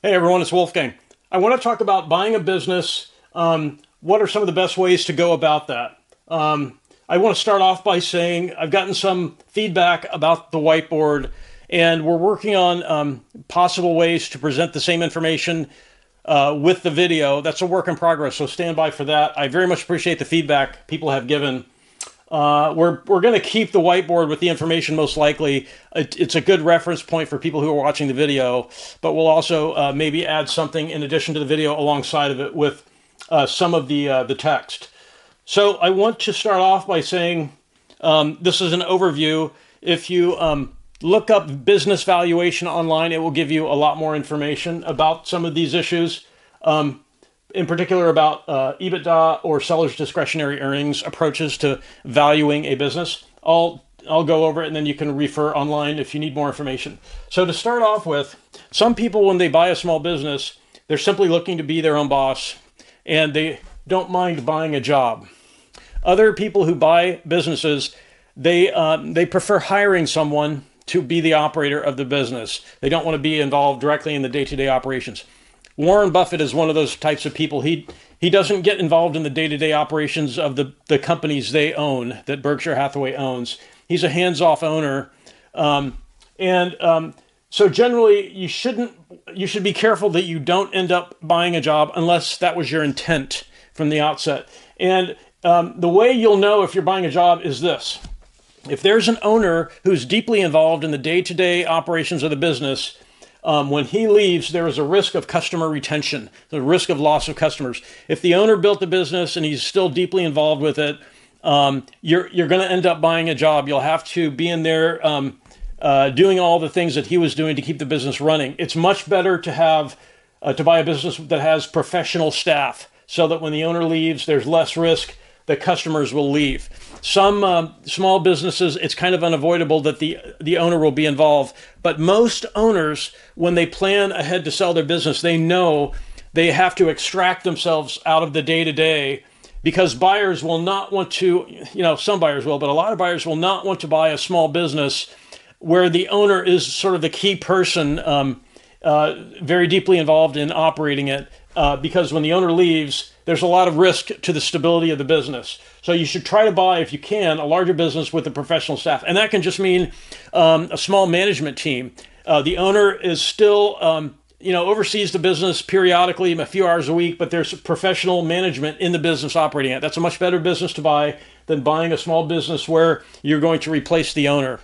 Hey everyone, it's Wolfgang. I want to talk about buying a business. What are some of the best ways to go about that? I want to start off by saying I've gotten some feedback about the whiteboard, and we're working on possible ways to present the same information with the video. That's a work in progress, so stand by for that. I very much appreciate the feedback people have given. We're going to keep the whiteboard with the information most likely. It's a good reference point for people who are watching the video, but we'll also maybe add something in addition to the video alongside of it with some of the text. So I want to start off by saying this is an overview. If you look up business valuation online, it will give you a lot more information about some of these issues. In particular about EBITDA or seller's discretionary earnings approaches to valuing a business. I'll go over it and then you can refer online if you need more information. So to start off with, some people when they buy a small business, they're simply looking to be their own boss and they don't mind buying a job. Other people who buy businesses, they prefer hiring someone to be the operator of the business. They don't want to be involved directly in the day-to-day operations. Warren Buffett is one of those types of people. He doesn't get involved in the day-to-day operations of the companies they own, that Berkshire Hathaway owns. He's a hands-off owner. So generally, you should be careful that you don't end up buying a job unless that was your intent from the outset. And the way you'll know if you're buying a job is this. If there's an owner who's deeply involved in the day-to-day operations of the business, when he leaves, there is a risk of customer retention, the risk of loss of customers. If the owner built the business and he's still deeply involved with it, you're going to end up buying a job. You'll have to be in there doing all the things that he was doing to keep the business running. It's much better to have to buy a business that has professional staff, so that when the owner leaves, there's less risk that customers will leave. Some small businesses, it's kind of unavoidable that the owner will be involved. But most owners, when they plan ahead to sell their business, they know they have to extract themselves out of the day-to-day, because buyers will not want to, some buyers will, but a lot of buyers will not want to buy a small business where the owner is sort of the key person, very deeply involved in operating it, because when the owner leaves, there's a lot of risk to the stability of the business. So you should try to buy, if you can, a larger business with a professional staff. And that can just mean a small management team. The owner is still, oversees the business periodically, a few hours a week, but there's professional management in the business operating it. That's a much better business to buy than buying a small business where you're going to replace the owner.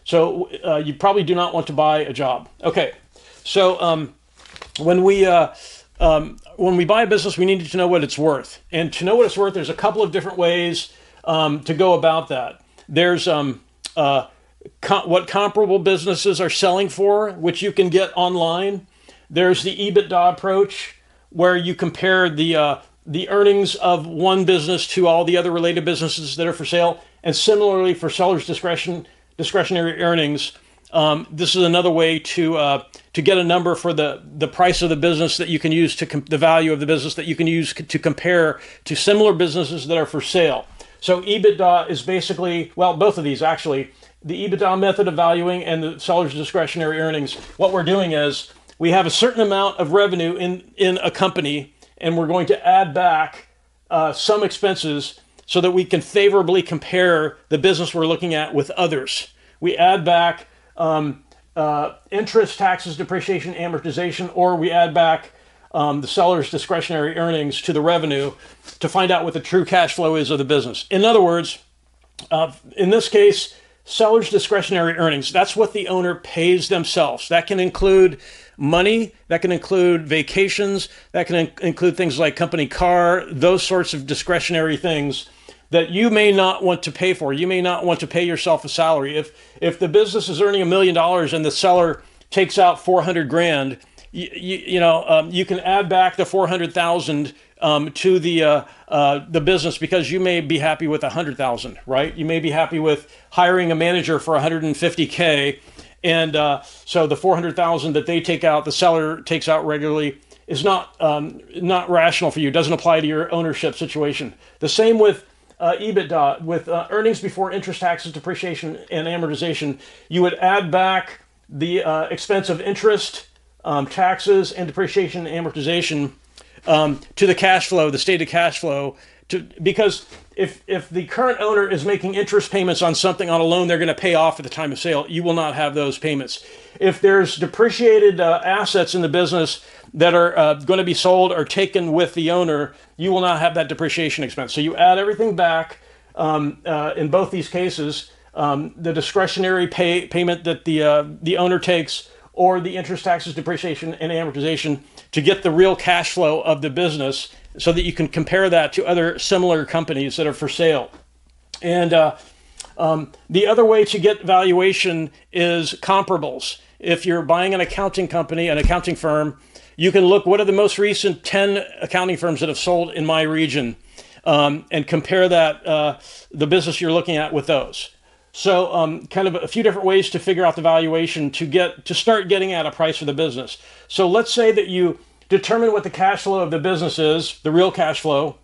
So you probably do not want to buy a job. Okay, so when we buy a business, we need to know what it's worth. And to know what it's worth, there's a couple of different ways to go about that. There's what comparable businesses are selling for, which you can get online. There's the EBITDA approach, where you compare the earnings of one business to all the other related businesses that are for sale. And similarly, for seller's discretionary earnings, this is another way to get a number for the price of the business that you can use the value of the business that you can use to compare to similar businesses that are for sale. So EBITDA is basically, both of these actually, the EBITDA method of valuing and the seller's discretionary earnings. What we're doing is we have a certain amount of revenue in a company, and we're going to add back some expenses so that we can favorably compare the business we're looking at with others. We add back interest, taxes, depreciation, amortization, or we add back the seller's discretionary earnings to the revenue to find out what the true cash flow is of the business. In other words, in this case, seller's discretionary earnings, that's what the owner pays themselves. That can include money, that can include vacations, that can include things like company car, those sorts of discretionary things that you may not want to pay for. You may not want to pay yourself a salary. If the business is earning $1 million and the seller takes out $400,000, you can add back the $400,000 to the business, because you may be happy with $100,000, right? You may be happy with hiring a manager for $150K, and so the $400,000 that they take out, the seller takes out regularly, is not rational for you. It doesn't apply to your ownership situation. The same with EBITDA, with earnings before interest, taxes, depreciation, and amortization. You would add back the expense of interest taxes and depreciation and amortization to the cash flow, the stated cash flow, because if the current owner is making interest payments on something on a loan they're going to pay off at the time of sale, you will not have those payments. If there's depreciated assets in the business that are going to be sold or taken with the owner, you will not have that depreciation expense. So you add everything back in both these cases, the discretionary payment that the owner takes, or the interest, taxes, depreciation, and amortization, to get the real cash flow of the business, so that you can compare that to other similar companies that are for sale. And the other way to get valuation is comparables. If you're buying an accounting company, an accounting firm, you can look, what are the most recent 10 accounting firms that have sold in my region, and compare that, the business you're looking at, with those. So kind of a few different ways to figure out the valuation to start getting at a price for the business. So let's say that you determine what the cash flow of the business is, the real cash flow,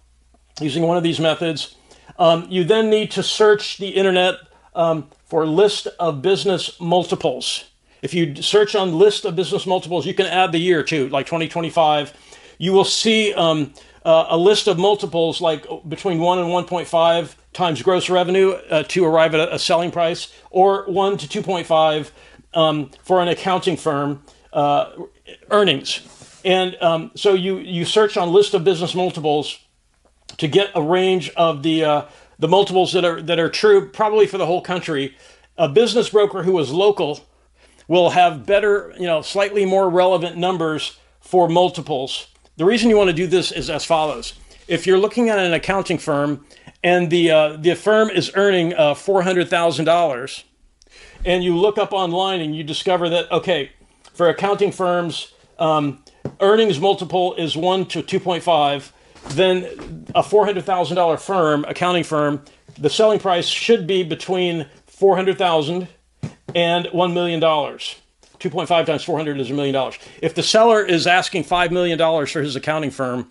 using one of these methods. You then need to search the internet for list of business multiples. If you search on list of business multiples, you can add the year too, like 2025. You will see a list of multiples like between 1 and 1.5 times gross revenue to arrive at a selling price, or 1 to 2.5 for an accounting firm earnings. And so you search on list of business multiples to get a range of the multiples that are true probably for the whole country. A business broker who is local will have better, slightly more relevant numbers for multiples. The reason you want to do this is as follows. If you're looking at an accounting firm and the firm is earning $400,000, and you look up online and you discover that, okay, for accounting firms, earnings multiple is 1 to 2.5, then a $400,000 firm, accounting firm, the selling price should be between $400,000 and $1 million. 2.5 times 400 is $1 million. If the seller is asking $5 million for his accounting firm,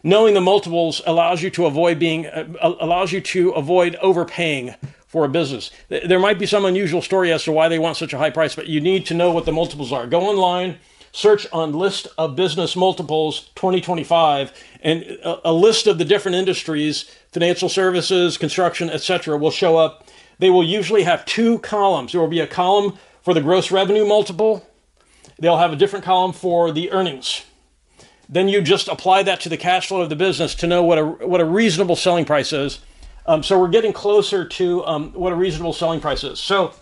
knowing the multiples allows you to avoid overpaying for a business. There might be some unusual story as to why they want such a high price, but you need to know what the multiples are. Go online, search on list of business multiples 2025, and a list of the different industries, financial services, construction, etc., will show up. They will usually have two columns. There will be a column for the gross revenue multiple. They'll have a different column for the earnings. Then you just apply that to the cash flow of the business to know what a reasonable selling price is. So we're getting closer to what a reasonable selling price is. So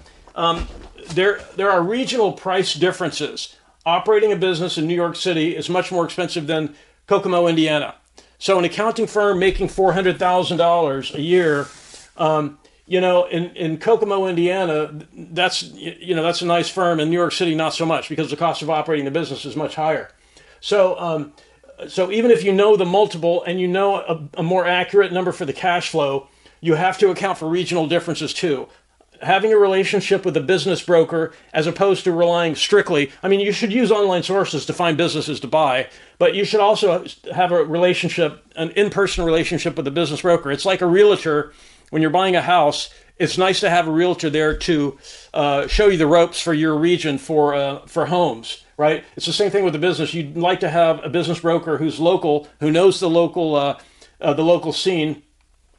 there are regional price differences. Operating a business in New York City is much more expensive than Kokomo, Indiana. So an accounting firm making $400,000 a year, in Kokomo, Indiana, that's a nice firm. In New York City, not so much, because the cost of operating the business is much higher. So even if you know the multiple and you know a more accurate number for the cash flow, you have to account for regional differences too. Having a relationship with a business broker, as opposed to relying strictly, you should use online sources to find businesses to buy, but you should also have an in-person relationship with a business broker. It's like a realtor. When you're buying a house, it's nice to have a realtor there to show you the ropes for your region for homes, right? It's the same thing with the business. You'd like to have a business broker who's local, who knows the local scene.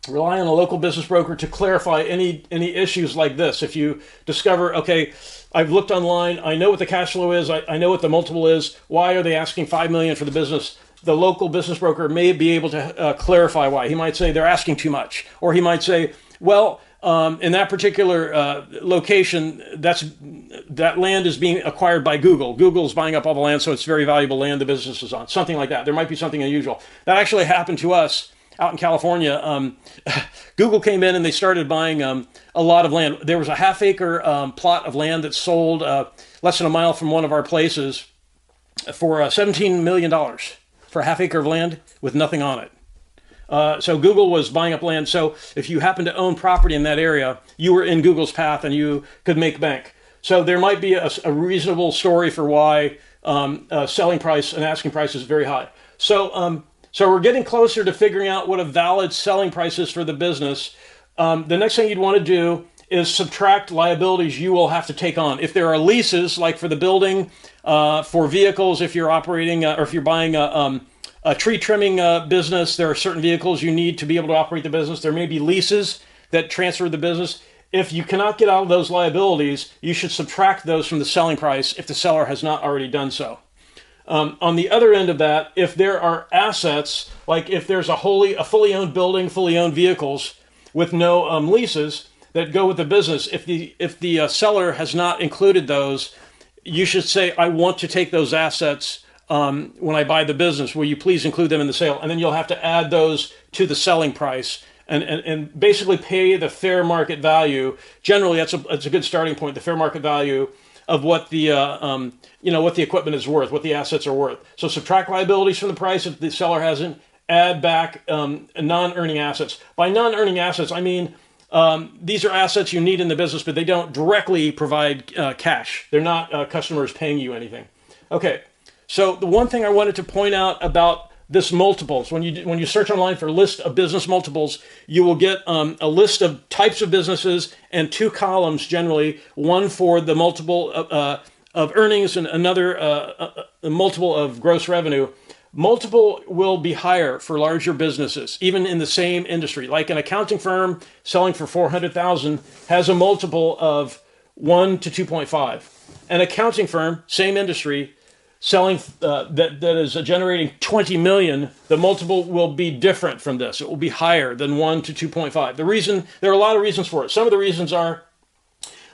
Rely on a local business broker to clarify any issues like this. If you discover, okay, I've looked online, I know what the cash flow is, I know what the multiple is, why are they asking $5 million for the business? The local business broker may be able to clarify why. He might say they're asking too much, or he might say, well, in that particular location, that land is being acquired by Google. Google's buying up all the land, so it's very valuable land the business is on. Something like that. There might be something unusual. That actually happened to us out in California. Google came in and they started buying a lot of land. There was a half-acre plot of land that sold less than a mile from one of our places for $17 million for a half-acre of land with nothing on it. So Google was buying up land. So if you happen to own property in that area, you were in Google's path and you could make bank. So there might be a reasonable story for why selling price and asking price is very high. So we're getting closer to figuring out what a valid selling price is for the business. The next thing you'd want to do is subtract liabilities you will have to take on. If there are leases, like for the building, for vehicles, if you're operating or if you're buying a tree trimming business, there are certain vehicles you need to be able to operate the business. There may be leases that transfer the business. If you cannot get out of those liabilities, you should subtract those from the selling price if the seller has not already done so. On the other end of that, if there are assets, like if there's a fully owned building, fully owned vehicles with no leases that go with the business, if the seller has not included those, you should say, I want to take those assets when I buy the business. Will you please include them in the sale? And then you'll have to add those to the selling price and basically pay the fair market value. Generally, that's a good starting point, the fair market value of what the what the equipment is worth, what the assets are worth. So subtract liabilities from the price if the seller hasn't. Add back non-earning assets. By non-earning assets, I mean these are assets you need in the business, but they don't directly provide cash. They're not customers paying you anything. Okay, so the one thing I wanted to point out about this multiples, when you search online for a list of business multiples, you will get a list of types of businesses and two columns generally, one for the multiple of earnings and another a multiple of gross revenue. Multiple will be higher for larger businesses, even in the same industry. Like an accounting firm selling for $400,000 has a multiple of 1 to 2.5. An accounting firm, same industry, selling that is generating 20 million, the multiple will be different from this. It will be higher than 1 to 2.5. There are a lot of reasons for it. Some of the reasons are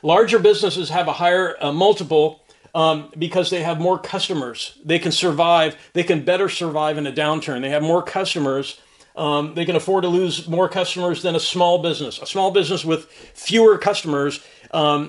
larger businesses have a higher multiple because they have more customers. They can survive. They can better survive in a downturn. They have more customers. They can afford to lose more customers than a small business. A small business with fewer customers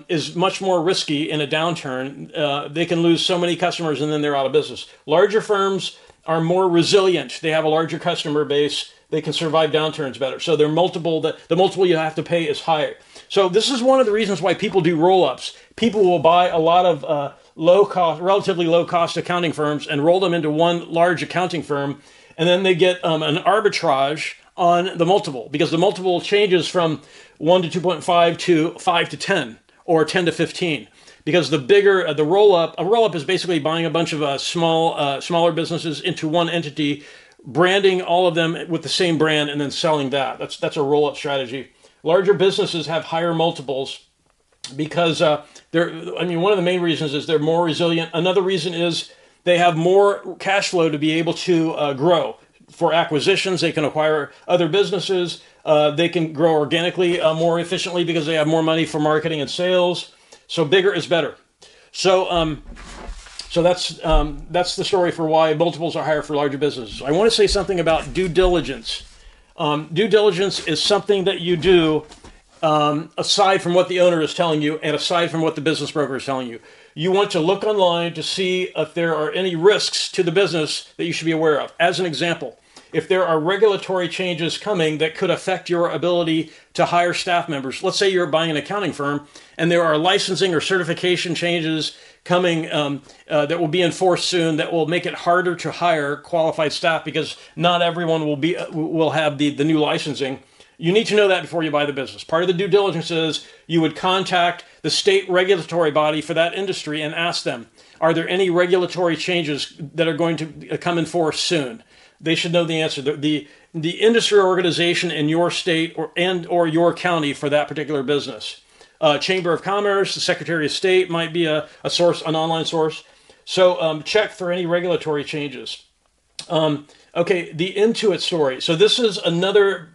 is much more risky in a downturn. They can lose so many customers and then they're out of business. Larger firms are more resilient. They have a larger customer base. They can survive downturns better. So their multiple, the multiple you have to pay is higher. So this is one of the reasons why people do roll-ups. People will buy a lot of relatively low-cost accounting firms and roll them into one large accounting firm, and then they get an arbitrage on the multiple, because the multiple changes from 1 to 2.5 to 5 to 10 or 10 to 15. Because the bigger a roll-up is basically buying a bunch of smaller businesses into one entity, branding all of them with the same brand, and then selling that. That's a roll-up strategy. Larger businesses have higher multiples because one of the main reasons is they're more resilient. Another reason is they have more cash flow to be able to grow. For acquisitions, they can acquire other businesses. They can grow organically more efficiently because they have more money for marketing and sales. So bigger is better. So that's the story for why multiples are higher for larger businesses. I want to say something about due diligence. Due diligence is something that you do aside from what the owner is telling you and aside from what the business broker is telling you. You want to look online to see if there are any risks to the business that you should be aware of. As an example, if there are regulatory changes coming that could affect your ability to hire staff members, let's say you're buying an accounting firm and there are licensing or certification changes coming that will be enforced soon that will make it harder to hire qualified staff because not everyone will have the new licensing. You need to know that before you buy the business. Part of the due diligence is you would contact the state regulatory body for that industry and ask them, are there any regulatory changes that are going to come in force soon? They should know the answer. The industry organization in your state or your county for that particular business. Chamber of Commerce, the Secretary of State might be a source, an online source. So check for any regulatory changes. Okay, the Intuit story. So this is another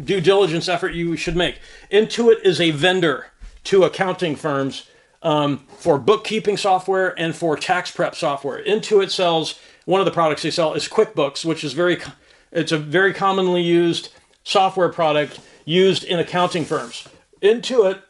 due diligence effort you should make. Intuit is a vendor to accounting firms for bookkeeping software and for tax prep software. Intuit sells, one of the products they sell is QuickBooks, which is it's a very commonly used software product used in accounting firms. Intuit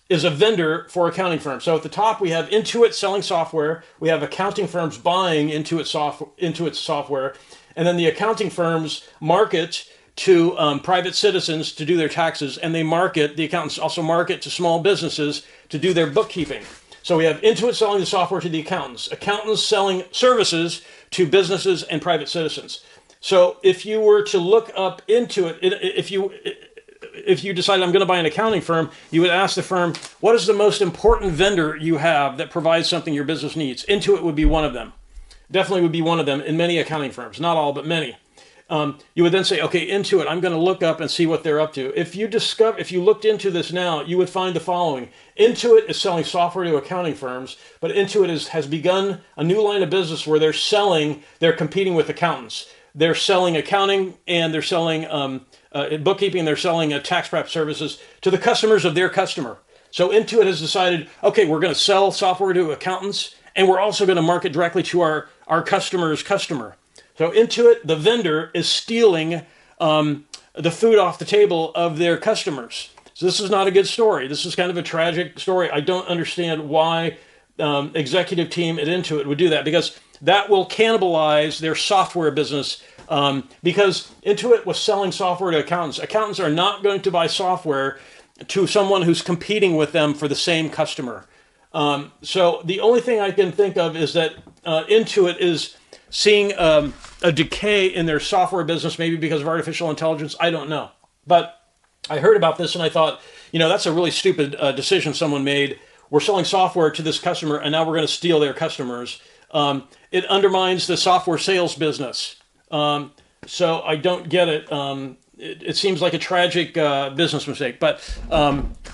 is a vendor for accounting firms. So at the top we have Intuit selling software, we have accounting firms buying Intuit software, and then the accounting firms market to private citizens to do their taxes, and the accountants also market to small businesses to do their bookkeeping. So we have Intuit selling the software to the accountants selling services to businesses and private citizens. So if you were to look up Intuit, if you decided I'm going to buy an accounting firm, you would ask the firm, what is the most important vendor you have that provides something your business needs? Intuit would be one of them. Definitely would be one of them in many accounting firms, not all, but many. You would then say, okay, Intuit, I'm going to look up and see what they're up to. If you looked into this now, you would find the following. Intuit is selling software to accounting firms, but Intuit has begun a new line of business where they're competing with accountants. They're selling accounting and they're selling bookkeeping, they're selling tax prep services to the customers of their customer. So Intuit has decided, okay, we're going to sell software to accountants and we're also going to market directly to our customer's customer. So Intuit, the vendor, is stealing the food off the table of their customers. So this is not a good story. This is kind of a tragic story. I don't understand why executive team at Intuit would do that, because that will cannibalize their software business, because Intuit was selling software to accountants. Accountants are not going to buy software to someone who's competing with them for the same customer. So the only thing I can think of is that Intuit is seeing a decay in their software business, maybe because of artificial intelligence. I don't know. But I heard about this and I thought, that's a really stupid decision someone made. We're selling software to this customer and now we're going to steal their customers. It undermines the software sales business. So I don't get it. It seems like a tragic business mistake, but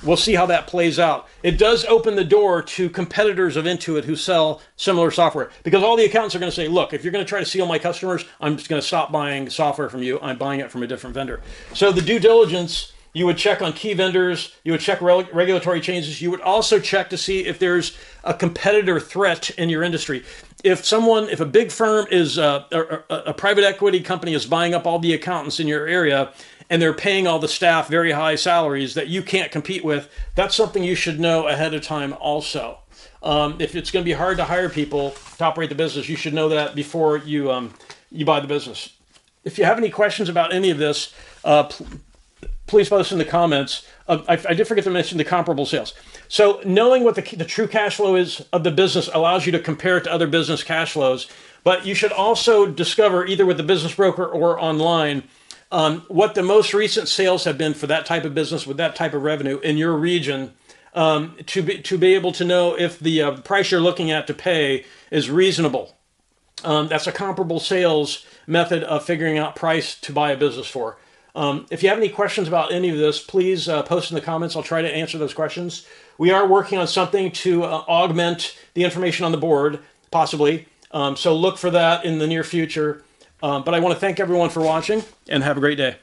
we'll see how that plays out. It does open the door to competitors of Intuit who sell similar software, because all the accountants are going to say, look, if you're going to try to steal my customers, I'm just going to stop buying software from you. I'm buying it from a different vendor. So the due diligence, you would check on key vendors, you would check regulatory changes, you would also check to see if there's a competitor threat in your industry. If a big firm is a private equity company is buying up all the accountants in your area and they're paying all the staff very high salaries that you can't compete with, that's something you should know ahead of time also. If it's going to be hard to hire people to operate the business, you should know that before you buy the business. If you have any questions about any of this, please post in the comments. I did forget to mention the comparable sales. So knowing what the true cash flow is of the business allows you to compare it to other business cash flows. But you should also discover, either with the business broker or online, what the most recent sales have been for that type of business with that type of revenue in your region, to be able to know if the price you're looking at to pay is reasonable. That's a comparable sales method of figuring out price to buy a business for. If you have any questions about any of this, please post in the comments. I'll try to answer those questions. We are working on something to augment the information on the board, possibly. So look for that in the near future. But I want to thank everyone for watching and have a great day.